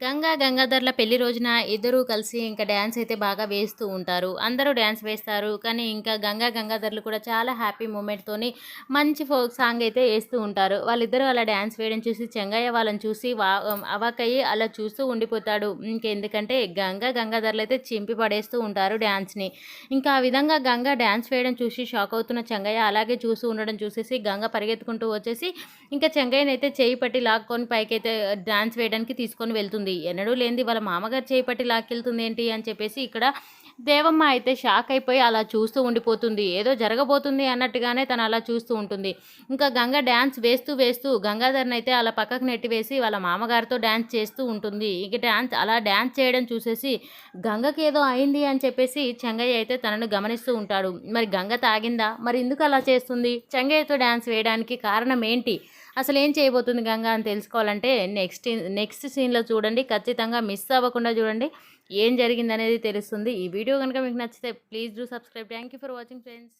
గంగా, గంగాధర్‌ల పెళ్లి రోజున ఇద్దరూ కలిసి ఇంకా డాన్స్ అయితే బాగా వేస్తూ ఉంటారు. అందరూ డాన్స్ వేస్తారు. కానీ ఇంకా గంగా, గంగాధర్‌లు కూడా చాలా హ్యాపీ మూమెంట్‌తోని మంచి ఫోక్ సాంగ్ అయితే ఏస్తూ ఉంటారు. వాళ్ళిద్దరూ అలా డాన్స్ వేయడం చూసి చెంగయ్య వాళ్ళని చూసి అవాక్కయ్యి అలా చూస్తూ ఉండిపోతాడు. ఇంకెందుకంటే గంగా, గంగాధర్‌లయితే చింపి పడేస్తూ ఉంటారు డాన్స్‌ని. ఇంకా ఆ విధంగా గంగ డాన్స్ వేయడం చూసి షాక్ అవుతున్న చెంగయ్య అలాగే చూస్తూ ఉండడం చూసేసి గంగ పరిగెత్తుకుంటూ వచ్చేసి ఇంకా చెంగయ్యనైతే చేయి పట్టి లాక్కొని పైకైతే డాన్స్ వేయడానికి తీసుకొని వెళ్తుంది. ఎన్నడూ లేనిది వాళ్ళ మామగారు చేయి పట్టి లాక్కెళ్తుంది ఏంటి అని చెప్పేసి ఇక్కడ దేవమ్మ అయితే షాక్ అయిపోయి అలా చూస్తూ ఉండిపోతుంది. ఏదో జరగబోతుంది అన్నట్టుగానే తను అలా చూస్తూ ఉంటుంది. ఇంకా గంగ డాన్స్ వేస్తూ వేస్తూ గంగాధర్‌నైతే అలా పక్కకు నెట్టివేసి వాళ్ళ మామగారితో డాన్స్ చేస్తూ ఉంటుంది. ఇక అలా డాన్స్ చేయడం చూసేసి గంగకి ఏదో అయింది అని చెప్పేసి చెంగయ్య అయితే తనను గమనిస్తూ ఉంటాడు. మరి గంగ తాగిందా? మరి ఎందుకు అలా చేస్తుంది? చెంగయ్యతో డాన్స్ వేయడానికి కారణం ఏంటి? అసలేం చేయబోతుంది గంగ అని తెలుసుకోవాలంటే నెక్స్ట్ సీన్‌లో చూడండి. ఖచ్చితంగా మిస్ అవ్వకుండా చూడండి. ఏం జరిగిందనేది తెలుస్తుంది. ఈ వీడియో గనుక మీకు నచ్చితే please do subscribe. Thank you for watching friends.